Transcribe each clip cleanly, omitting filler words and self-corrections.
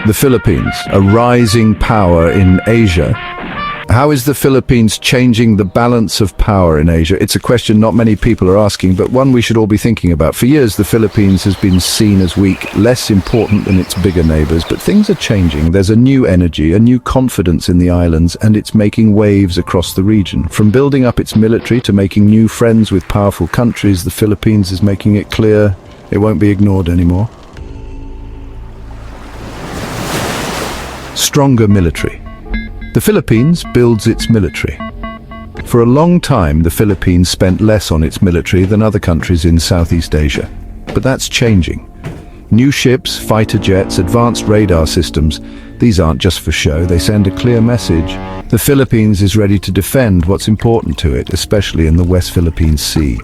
The Philippines, a rising power in Asia. How is the Philippines changing the balance of power in Asia? It's a question not many people are asking, but one we should all be thinking about. For years, the Philippines has been seen as weak, less important than its bigger neighbors, but things are changing. There's a new energy, a new confidence in the islands, and it's making waves across the region. From building up its military to making new friends with powerful countries, the Philippines is making it clear it won't be ignored anymore. Stronger military. The Philippines builds its military. For a long time, the Philippines spent less on its military than other countries in Southeast Asia. But that's changing. New ships, fighter jets, advanced radar systems, these aren't just for show, they send a clear message. The Philippines is ready to defend what's important to it, especially in the West Philippine Sea.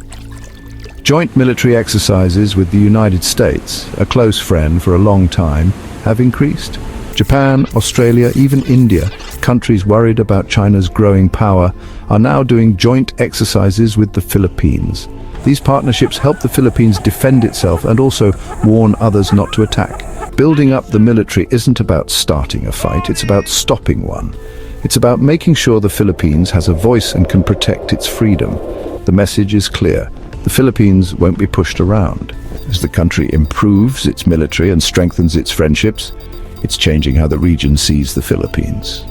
Joint military exercises with the United States, a close friend for a long time, have increased. Japan, Australia, even India, countries worried about China's growing power, are now doing joint exercises with the Philippines. These partnerships help the Philippines defend itself and also warn others not to attack. Building up the military isn't about starting a fight, it's about stopping one. It's about making sure the Philippines has a voice and can protect its freedom. The message is clear. The Philippines won't be pushed around. As the country improves its military and strengthens its friendships, it's changing how the region sees the Philippines.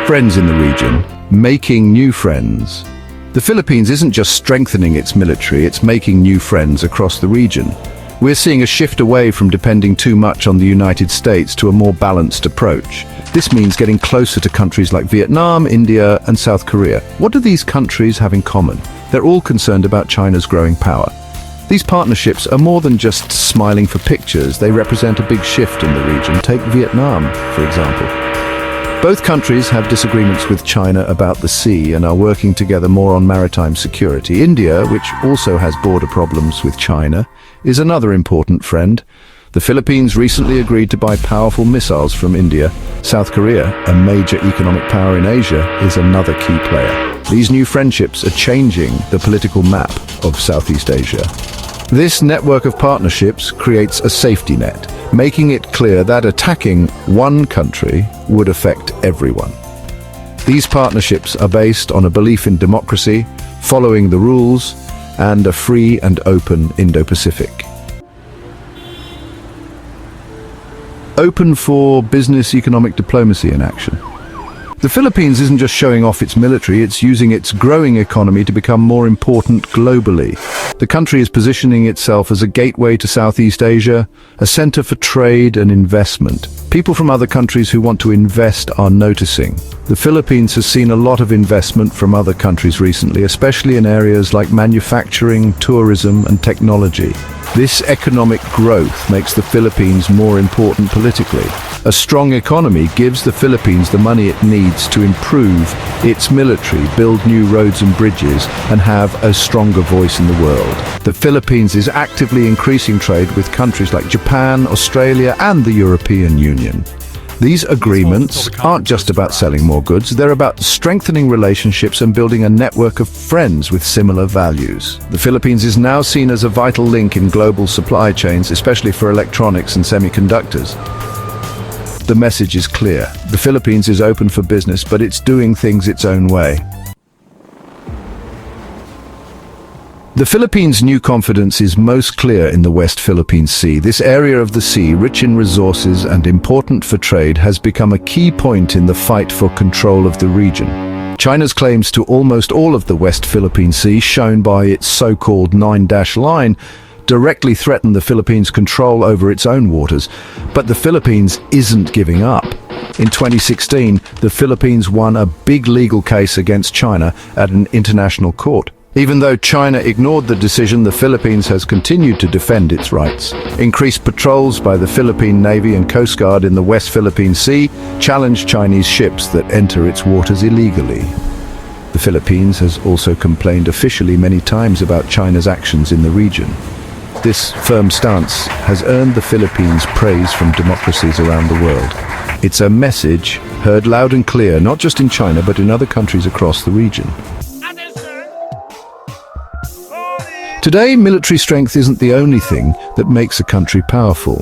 Friends in the region, making new friends. The Philippines isn't just strengthening its military, it's making new friends across the region. We're seeing a shift away from depending too much on the United States to a more balanced approach. This means getting closer to countries like Vietnam, India, and South Korea. What do these countries have in common? They're all concerned about China's growing power. These partnerships are more than just smiling for pictures, they represent a big shift in the region. Take Vietnam, for example. Both countries have disagreements with China about the sea and are working together more on maritime security. India, which also has border problems with China, is another important friend. The Philippines recently agreed to buy powerful missiles from India. South Korea, a major economic power in Asia, is another key player. These new friendships are changing the political map of Southeast Asia. This network of partnerships creates a safety net, making it clear that attacking one country would affect everyone. These partnerships are based on a belief in democracy, following the rules, and a free and open Indo-Pacific. Open for business economic diplomacy in action. The Philippines isn't just showing off its military, it's using its growing economy to become more important globally. The country is positioning itself as a gateway to Southeast Asia, a center for trade and investment. People from other countries who want to invest are noticing. The Philippines has seen a lot of investment from other countries recently, especially in areas like manufacturing, tourism, and technology. This economic growth makes the Philippines more important politically. A strong economy gives the Philippines the money it needs to improve its military, build new roads and bridges, and have a stronger voice in the world. The Philippines is actively increasing trade with countries like Japan, Australia, and the European Union. These agreements aren't just about selling more goods, they're about strengthening relationships and building a network of friends with similar values. The Philippines is now seen as a vital link in global supply chains, especially for electronics and semiconductors. The message is clear. The Philippines is open for business, but it's doing things its own way. The Philippines' new confidence is most clear in the West Philippine Sea. This area of the sea, rich in resources and important for trade, has become a key point in the fight for control of the region. China's claims to almost all of the West Philippine Sea, shown by its so-called 9-dash line, directly threaten the Philippines' control over its own waters. But the Philippines isn't giving up. In 2016, the Philippines won a big legal case against China at an international court. Even though China ignored the decision, the Philippines has continued to defend its rights. Increased patrols by the Philippine Navy and Coast Guard in the West Philippine Sea challenge Chinese ships that enter its waters illegally. The Philippines has also complained officially many times about China's actions in the region. This firm stance has earned the Philippines praise from democracies around the world. It's a message heard loud and clear, not just in China, but in other countries across the region. Today, military strength isn't the only thing that makes a country powerful.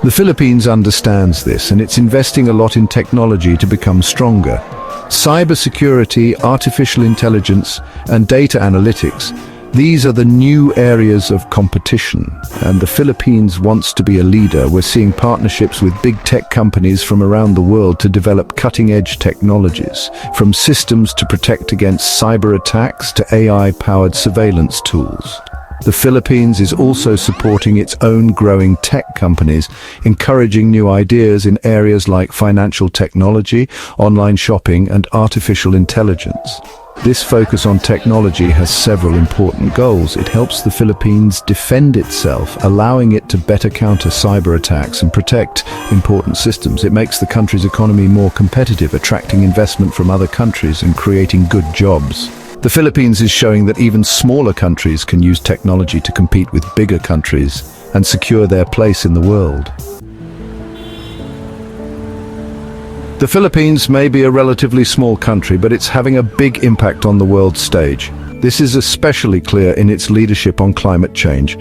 The Philippines understands this, and it's investing a lot in technology to become stronger. Cybersecurity, artificial intelligence, and data analytics, these are the new areas of competition, and the Philippines wants to be a leader. We're seeing partnerships with big tech companies from around the world to develop cutting-edge technologies, from systems to protect against cyber attacks to AI-powered surveillance tools. The Philippines is also supporting its own growing tech companies, encouraging new ideas in areas like financial technology, online shopping, and artificial intelligence. This focus on technology has several important goals. It helps the Philippines defend itself, allowing it to better counter cyber attacks and protect important systems. It makes the country's economy more competitive, attracting investment from other countries and creating good jobs. The Philippines is showing that even smaller countries can use technology to compete with bigger countries and secure their place in the world. The Philippines may be a relatively small country, but it's having a big impact on the world stage. This is especially clear in its leadership on climate change.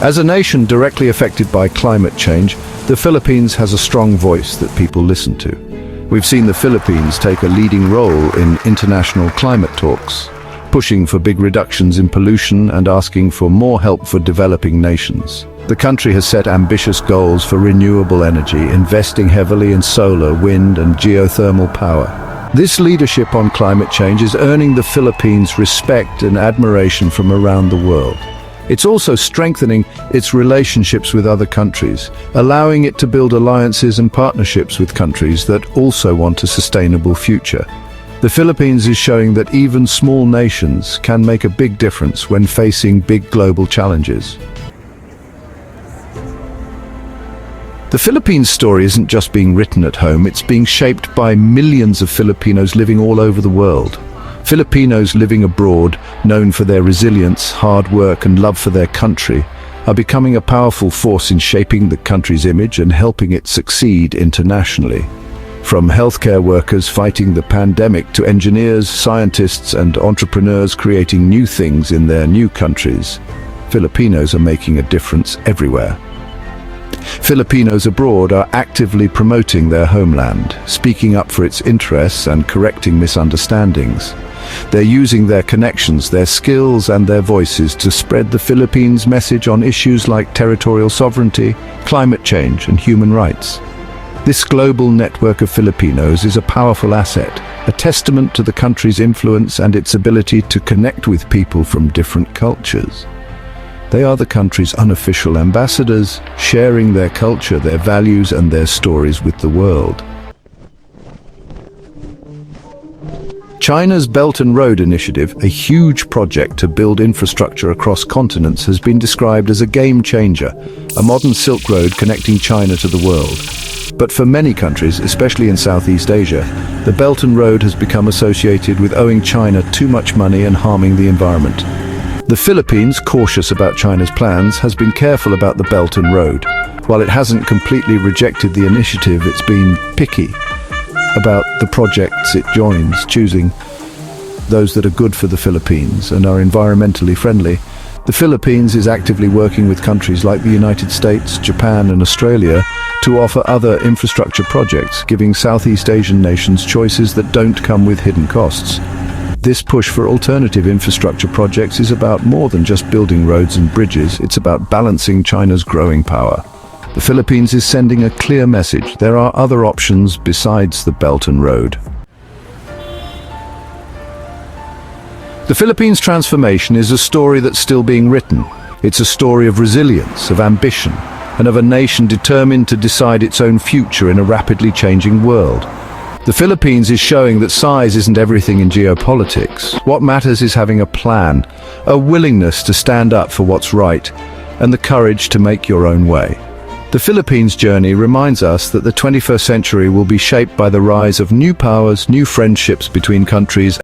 As a nation directly affected by climate change, the Philippines has a strong voice that people listen to. We've seen the Philippines take a leading role in international climate talks, pushing for big reductions in pollution and asking for more help for developing nations. The country has set ambitious goals for renewable energy, investing heavily in solar, wind, and geothermal power. This leadership on climate change is earning the Philippines respect and admiration from around the world. It's also strengthening its relationships with other countries, allowing it to build alliances and partnerships with countries that also want a sustainable future. The Philippines is showing that even small nations can make a big difference when facing big global challenges. The Philippines story isn't just being written at home, it's being shaped by millions of Filipinos living all over the world. Filipinos living abroad, known for their resilience, hard work, and love for their country, are becoming a powerful force in shaping the country's image and helping it succeed internationally. From healthcare workers fighting the pandemic to engineers, scientists, and entrepreneurs creating new things in their new countries, Filipinos are making a difference everywhere. Filipinos abroad are actively promoting their homeland, speaking up for its interests and correcting misunderstandings. They're using their connections, their skills, and their voices to spread the Philippines' message on issues like territorial sovereignty, climate change, and human rights. This global network of Filipinos is a powerful asset, a testament to the country's influence and its ability to connect with people from different cultures. They are the country's unofficial ambassadors, sharing their culture, their values, and their stories with the world. China's Belt and Road Initiative, a huge project to build infrastructure across continents, has been described as a game changer, a modern Silk Road connecting China to the world. But for many countries, especially in Southeast Asia, the Belt and Road has become associated with owing China too much money and harming the environment. The Philippines, cautious about China's plans, has been careful about the Belt and Road. While it hasn't completely rejected the initiative, it's been picky about the projects it joins, choosing those that are good for the Philippines and are environmentally friendly. The Philippines is actively working with countries like the United States, Japan, and Australia to offer other infrastructure projects, giving Southeast Asian nations choices that don't come with hidden costs. This push for alternative infrastructure projects is about more than just building roads and bridges. It's about balancing China's growing power. The Philippines is sending a clear message. There are other options besides the Belt and Road. The Philippines' transformation is a story that's still being written. It's a story of resilience, of ambition, and of a nation determined to decide its own future in a rapidly changing world. The Philippines is showing that size isn't everything in geopolitics. What matters is having a plan, a willingness to stand up for what's right, and the courage to make your own way. The Philippines' journey reminds us that the 21st century will be shaped by the rise of new powers, new friendships between countries,